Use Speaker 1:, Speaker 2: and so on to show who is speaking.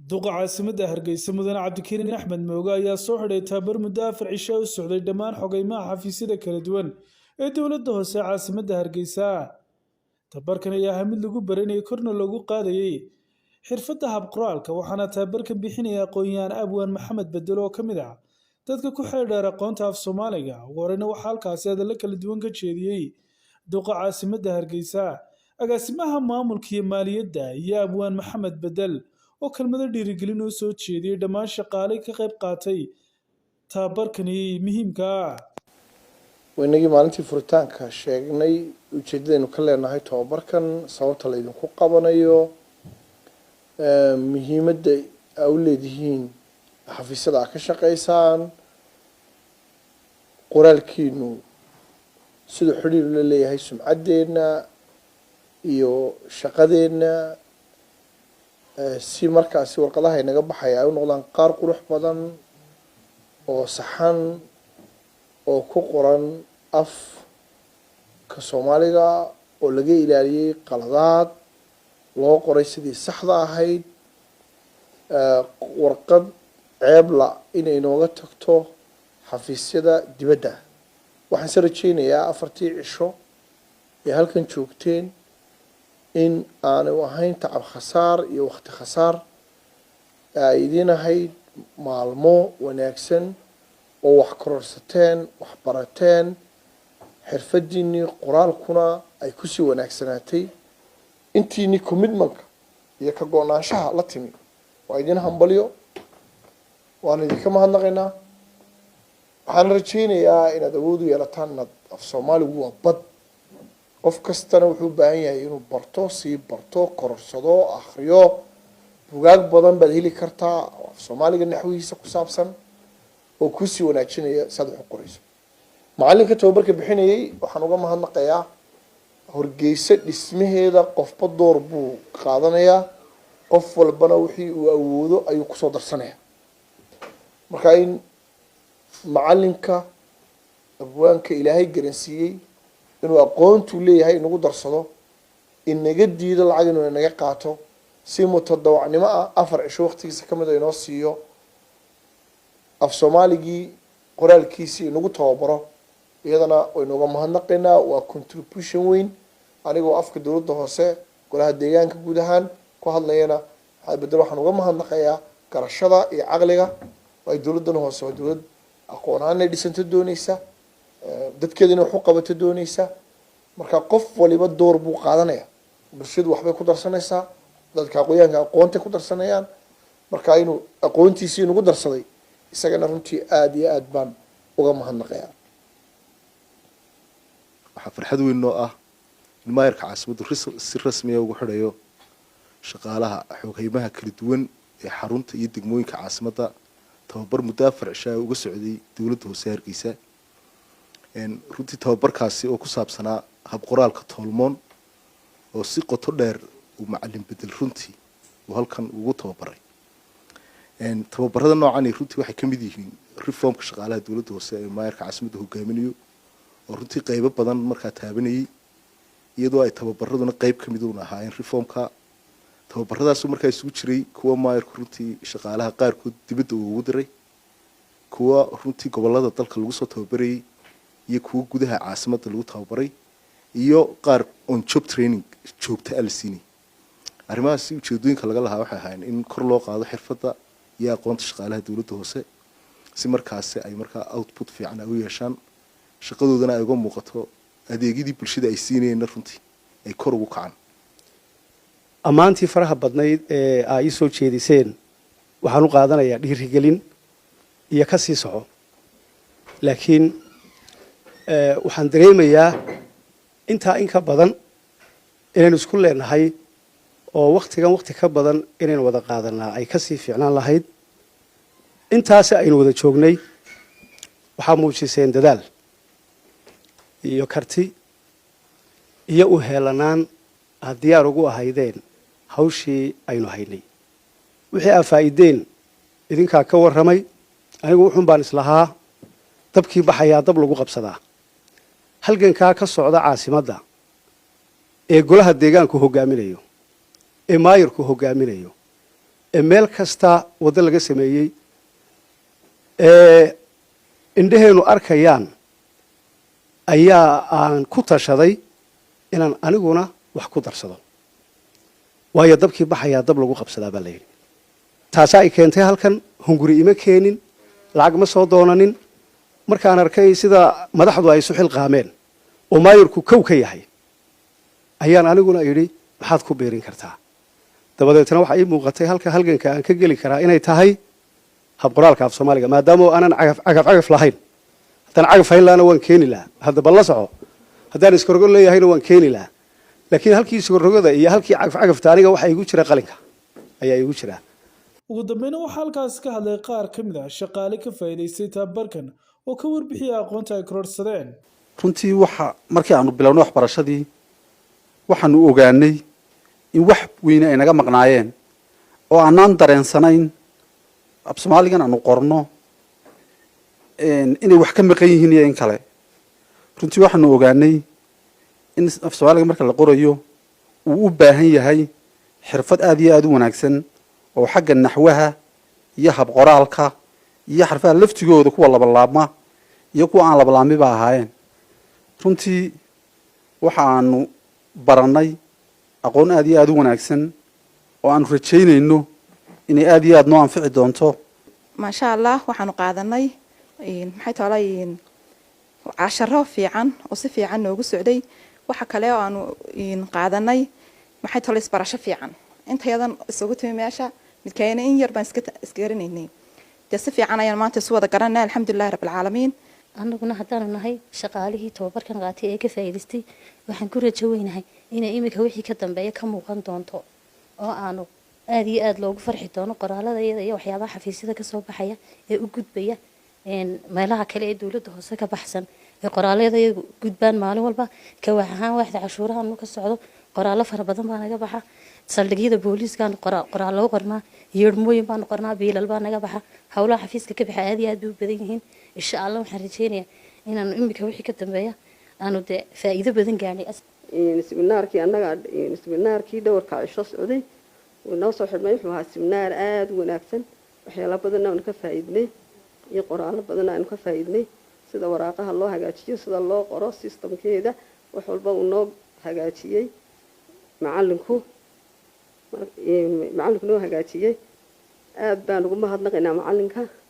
Speaker 1: duqa caasimadda Hargeysa mudane Cabdikariin Axmed Mooga ayaa soo xidhay tababar muddo 4 cisho u socday dhammaan xogeymaha xafiisyada kala duwan ee dowladda hoose caasimadda Hargeysa. Tababarkan ayaa mid lagu baranayay korna loogu qaadayay xirfadda hab qoraalka waxaana tababarkan bixinaya aqoon-yahan Abwaan Maxamed Bedel oo kamid ah dadka ku xeeldheer aqoonta af Soomaaliga. Warayna waxaa halkaasi hadallo kala duwan ka jeediyay duqa caasimadda Hargeysa, agaasimaha maamulka iyo maaliyadda iyo Abwaan Maxamed Bedel oo kelmado dhiirigelin u soo jeediyay dhammaan shaqaalay ka qayb qaatay tababarkani muhiimka ah.
Speaker 2: waynagii maalintii furitaanka sheegnay ujeedadaynu ka leenahay tababarkan sababta la idinku qabanayo muhiimadda ay u leedihiin xafiisyada aad ka shaqaysaan qoraalkiinu siduu xidhiir ula leeyahay sumcaddeena iyo shaqadeena si markaasi warqadaha inaga baxaya ay u noqdaan qaar qurux badan oo saxan oo ku qoran afka Soomaaliga oo laga ilaaliyay qaladaad loo qoray sidii saxda ahayd warqad ceebla inay nooga tagto xafiisyada dibadda. waxaan soo rajeynayaa 4 cisho ee halkan joogteen in aanu ahayn tacab khasaar iyo waqti khasaar ay idin ahayd maalmo wanaagsan oo wax kororsateen wax barateen xirfadiinii qoraalkuna ay ku sii wanaagsanaatay intiini commitmentka iyo ka go'naanshaha la timi waa idin hambalyo waan idinka mahadnaqaynaa. waxaan rajeynayaa inaad awood u yeelataan inaad af Soomaaligu waa bad qof kastana wuxuu u baahan yahay inuu barto sii barto kororsado akhriyo buugaag badan baad heli kartaa af Soomaaliga naxwihiisa ku saabsan oo ku sii wanaajinaya saad wax u qorayso. macalinka tababarka bixinayay waxaan uga mahadnaqayaa Hargeysa dhismaheeda qofba door buu qaadanayaa qof walbana wixii uu awoodo ayuu ku soo darsanayaa. marka in macalinka abwaanka Ilaahay garansiiyay inuu aqoontu leeyahay inagu darsado inaga diido lacag inuu naga qaato si mutadawacnimo ah 4 cisho waqtigiisa kamid ah inoo siiyo af Soomaaligii qoraalkiisii inagu tababaro iyadana waynu uga mahadnaqaynaa. waa contribution weyn anigoo afka dowladda hoose golaha deegaanka guud ahaan ku hadlayana Bedel waxaan uga mahadnaqayaa garashada iyo caqliga way dowladdan hoose waa dowlad aqoon-aan ay dhisanta doonaysa dadkeedina wax u qabato doonaysa. marka qof waliba door buu qaadanaya bulshadu waxbay ku darsanaysaa dadka aqoonyahanka aqoonta ku darsanayaan marka inuu aqoontiisii inagu darsaday isagana runtii aad iyo aad baan uga mahadnaqayaa.
Speaker 3: waxaa farxad weyn noo ah in maayarka caasimaddu si rasmi ah ugu xidhayo shaqaalaha xogeymaha kala duwan ee xarunta iyo degmooyinka caasimadda tababar muddo 4 cisho uga socday dowladda hoose Hargeysa. runtii tababarkaasi oo ku saabsanaa hab qoraalka toolmoon oo si qoto dheer uu macallin Bedel runtii uu halkan ugu tababaray. tababarada noocan runtii waxay kamid yihiin reformka shaqaalaha dowladda hoose ee maayarka caasimadda hogaaminayo oo runtii qaybo badan markaa taabanayay iyadoo ay tababaraduna qayb kamid u ahaayeen reformka. tababaradaas markaa isugu jiray kuwa maayarku runtii shaqaalaha qaarkood dibadda ugu diray kuwa runtii gobolada dalka lagu soo tababarayay iyo kuwa gudaha caasimadda lagu tababaray iyo qaar on job training joogta alsini. arrimahaas ujeedooyinka laga lahaa waxay ahaayeen in kor loo qaado xirfadda iyo aqoonta shaqaalaha dowladda hoose si markaasi ay markaa output fiican u yeeshaan shaqadoodana ay uga muuqato adeegyadii bulshada ay siinayeen runtii ay kor ugu kacaan.
Speaker 4: ammaantii faraha badnayd ee ay soo jeediseen waxaan u qaadanayaa dhiirigelin iyo ka sii soco laakiin waxaan dareemayaa intaa in ka badan inaynu isku leenahay oo waqti ka badan inaynu wada qaadanaa ay ka sii fiicnaan lahayd. intaasi aynu wada joognay waxaa muujiseen dadaal iyo karti iyo u heelanaan aad diyaar ugu ahaydeen hawshii aynu haynay. wixii aad faa'iideen idinkaa ka warramay anigu wuxuun baan islahaa dabkii baxayaa dab lagu qabsadaa. halgankaa ka socda caasimadda ee golaha deegaanku hogaaminayo ee maayirku hogaaminayo meel kasta waddo laga sameeyey indhaheenu arkayaan ayaa aan ku tashaday inaan aniguna wax ku darsado waayo dabkii baxayaa dab lagu qabsadaa baa la yidhi taasaa ay keentay halkan hunguri ima keenin lacag ma soo doonanin markaan arkay sida madaxdu ay isu xilqaameen oo maayirku kow ka yahay ayaan aniguna idhi maxaad ku beerin kartaa dabadeetna waxaa ii muuqatay halka halganka aan ka geli karaa inay tahay habqoraalka af soomaaliga maadaama aanan cagaf lahayn haddaan cagaf hayn lahana waan keeni lahaa hadda bal la soco haddaan iskorgo leeyahayna waan keeni lahaa laakiin halkii iskorogada iyo halkii cagafta aniga waxaa igu jira qalinka ayaa igu jira
Speaker 1: ugu dambayna waxaa halkaas ka hadlay qaar ka mid ah shaqaale ka faa'iidaystay tababarkan oo ka warbixiyay aqoonta ay kororsadeen
Speaker 5: runtii markii aanu bilownay waxbarashadii waxaanu ogaanay in wax weyne ay naga maqnaayeen oo aanaan dareensanayn af soomaaligan aanu qorno inay wax ka maqan yihiin iyo in kale runtii waxaanu ogaanay in af soomaaliga marka la qorayo uu u baahan yahay xirfad aad iyo aada u wanaagsan oo xagga naxwaha iyo habqoraalka iyo xarfaha laftigooda kuwa labalaabma iyo kuwa aan labalaamiba ahaayeen runtii waxaanu baranay aqoon aad iyo aada u wanaagsan oo aanu rajaynayno inay aad iyo aada noo anfici doonto
Speaker 6: maasha allah waxaanu qaadanay maxay tahay casharo fiican oo si fiican noogu socday waxa kale oo aanu qaadanay maxay tahay isbarasho fiican intayadan isugu timi meesha midkayna in yar baan iska garanaynay si fiican ayaan maanta isu wada garanay alxamdulillahi rabbil caalamiin
Speaker 7: annaguna haddaanu nahay shaqaalihii tababarkan qaatay ee ka faa'iidaystay waxaan ku rajo weynahay inay iminka wixii ka dambeeya ka muuqan doonto oo aanu aad iyo aad loogu farxi doono qoraalada iyada iyo waxyaabaha xafiisyada ka soo baxaya ee u gudbaya meelaha kale ee dawladda hoose ka baxsan ee qoraalada iyagu gudbaan maalin walba ka wax ahaan waaxda cashuuraha nu ka socdo qoraallo fara badan baa naga baxa saldhigyada booliiskaan qoraallo qornaa yeedhmooyin baanu qornaa biilal baa naga baxa howlaha xafiiska ka baxa aad iyo aad bay u badan yihiin insha allah waxaan rajeynayaa inaanu iminka wixii ka dambeeya aanu dee faa'iido badan gaarnay
Speaker 8: siminaarkii dhowrka cisho socday wuu noo soo xidhmay wuxuu ahaa siminaar aada u wanaagsan waxyaalo badan aanu ka faa'iidnay iyo qoraallo badan aanu ka faa'iidnay sida waraaqaha loo hagaajiyo sida loo qoro systemkeeda wax walba uu noo hagaajiyey macalinku noo hagaajiyey aad baan ugu mahadnaqaynaa macalinka